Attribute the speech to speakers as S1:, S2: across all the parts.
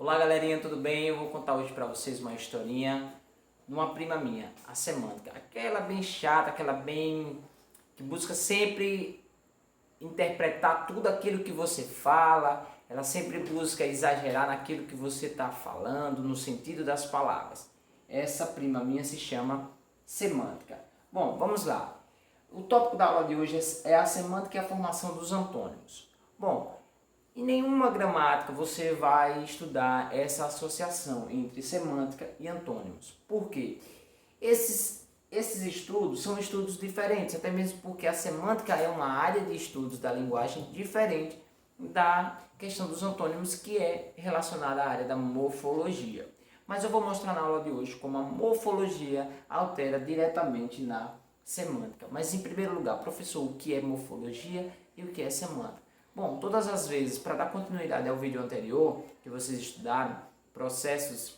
S1: Olá galerinha, tudo bem? Eu vou contar hoje pra vocês uma historinha de uma prima minha, a Semântica. Aquela bem chata, aquela bem que busca sempre interpretar tudo aquilo que você fala. Ela sempre busca exagerar naquilo que você está falando, no sentido das palavras. Essa prima minha se chama Semântica. Bom, vamos lá. O tópico da aula de hoje é a semântica e a formação dos antônimos. Bom, em nenhuma gramática você vai estudar essa associação entre semântica e antônimos. Por quê? Esses estudos são estudos diferentes, até mesmo porque a semântica é uma área de estudos da linguagem diferente da questão dos antônimos, que é relacionada à área da morfologia. Mas eu vou mostrar na aula de hoje como a morfologia altera diretamente na semântica. Mas em primeiro lugar, professor, o que é morfologia e o que é semântica? Bom, todas as vezes, para dar continuidade ao vídeo anterior, que vocês estudaram, processos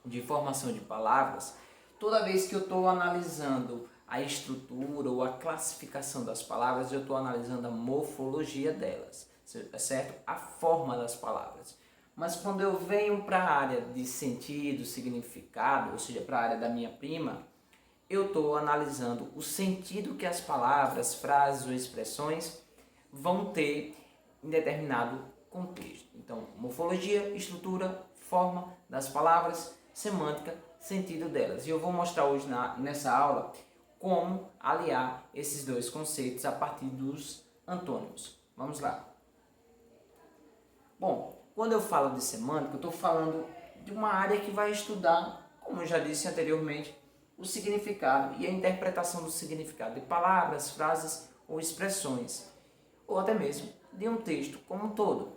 S1: de formação de palavras, toda vez que eu estou analisando a estrutura ou a classificação das palavras, eu estou analisando a morfologia delas, certo? A forma das palavras. Mas quando eu venho para a área de sentido, significado, ou seja, para a área da minha prima, eu estou analisando o sentido que as palavras, frases ou expressões vão ter em determinado contexto. Então, morfologia, estrutura, forma das palavras, semântica, sentido delas. E eu vou mostrar hoje nessa aula como aliar esses dois conceitos a partir dos antônimos. Vamos lá. Bom, quando eu falo de semântica, eu estou falando de uma área que vai estudar, como eu já disse anteriormente, o significado e a interpretação do significado de palavras, frases ou expressões, ou até mesmo de um texto como um todo.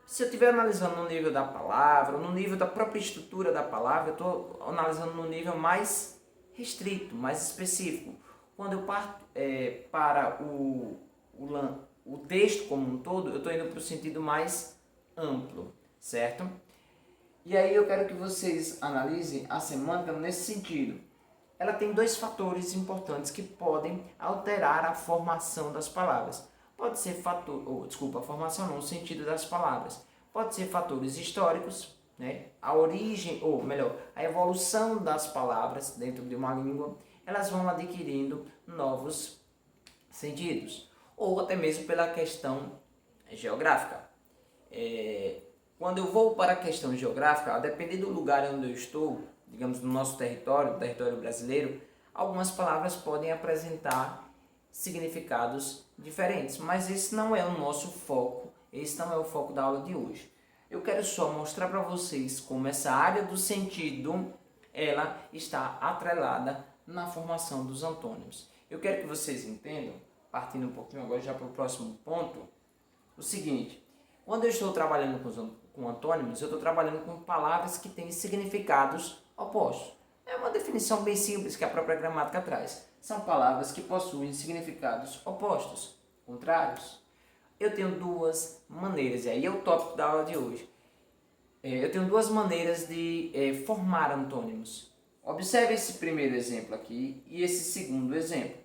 S1: Se eu estiver analisando no nível da palavra, no nível da própria estrutura da palavra, eu estou analisando no nível mais restrito, mais específico. Quando eu parto para o texto como um todo, eu estou indo para o sentido mais amplo, certo? E aí eu quero que vocês analisem a semântica nesse sentido. Ela tem dois fatores importantes que podem alterar a formação das palavras. Pode ser a formação não, o sentido das palavras. Pode ser fatores históricos, né? A origem, ou melhor, a evolução das palavras dentro de uma língua, elas vão adquirindo novos sentidos. Ou até mesmo pela questão geográfica. Quando eu vou para a questão geográfica, a depender do lugar onde eu estou, digamos no nosso território, brasileiro, algumas palavras podem apresentar significados diferentes, mas esse não é o nosso foco, esse não é o foco da aula de hoje. Eu quero só mostrar para vocês como essa área do sentido, ela está atrelada na formação dos antônimos. Eu quero que vocês entendam, partindo um pouquinho agora já para o próximo ponto, o seguinte: quando eu estou trabalhando com antônimos, eu estou trabalhando com palavras que têm significados opostos. É uma definição bem simples que a própria gramática traz. São palavras que possuem significados opostos, contrários. Eu tenho duas maneiras, e aí é o tópico da aula de hoje. Eu tenho duas maneiras de formar antônimos. Observe esse primeiro exemplo aqui e esse segundo exemplo.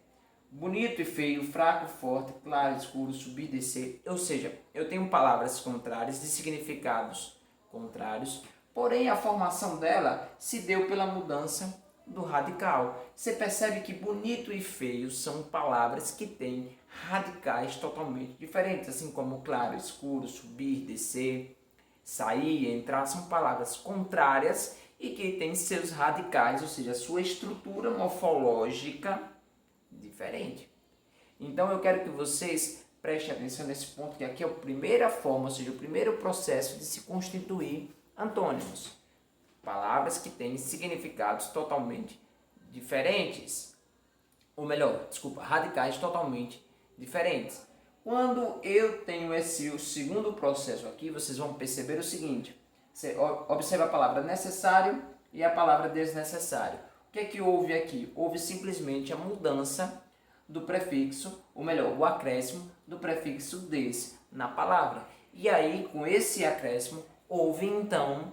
S1: Bonito e feio, fraco, forte, claro, escuro, subir, descer. Ou seja, eu tenho palavras contrárias de significados contrários, porém a formação dela se deu pela mudança do radical. Você percebe que bonito e feio são palavras que têm radicais totalmente diferentes, assim como claro, escuro, subir, descer, sair, entrar, são palavras contrárias e que têm seus radicais, ou seja, a sua estrutura morfológica diferente. Então eu quero que vocês prestem atenção nesse ponto, que aqui é a primeira forma, ou seja, o primeiro processo de se constituir antônimos. Palavras que têm significados totalmente diferentes, ou melhor, radicais totalmente diferentes. Quando eu tenho o segundo processo aqui, vocês vão perceber o seguinte: você observa a palavra necessário e a palavra desnecessário. O que é que houve aqui? Houve simplesmente a mudança do prefixo, ou melhor, o acréscimo do prefixo des na palavra. E aí, com esse acréscimo, houve então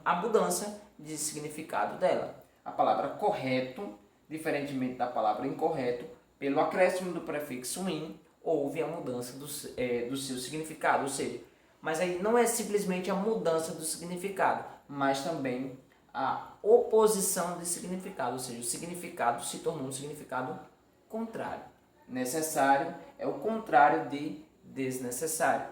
S1: a mudança de significado dela. A palavra correto, diferentemente da palavra incorreto, pelo acréscimo do prefixo in, houve a mudança do seu significado. Ou seja, Mas aí não é simplesmente a mudança do significado, mas também a oposição de significado, ou seja, o significado se tornou um significado contrário. Necessário é o contrário de desnecessário.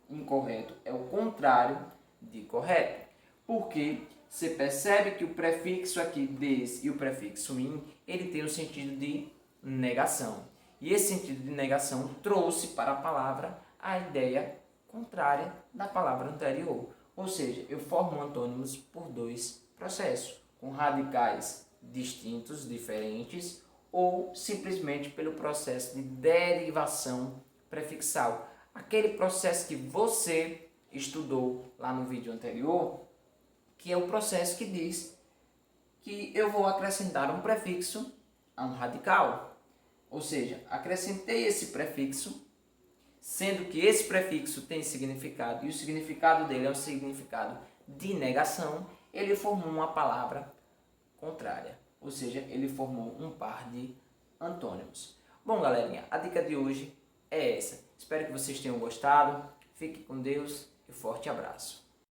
S1: Incorreto é o contrário de correto. Porque você percebe que o prefixo aqui des e o prefixo in, ele tem o sentido de negação. E esse sentido de negação trouxe para a palavra a ideia contrária da palavra anterior. Ou seja, eu formo antônimos por dois processos, com radicais distintos, diferentes, ou simplesmente pelo processo de derivação prefixal. Aquele processo que você estudou lá no vídeo anterior, que é o processo que diz que eu vou acrescentar um prefixo a um radical. Ou seja, acrescentei esse prefixo, sendo que esse prefixo tem significado e o significado dele é um significado de negação, ele formou uma palavra contrária. Ou seja, ele formou um par de antônimos. Bom, galerinha, a dica de hoje é essa. Espero que vocês tenham gostado. Fique com Deus e forte abraço.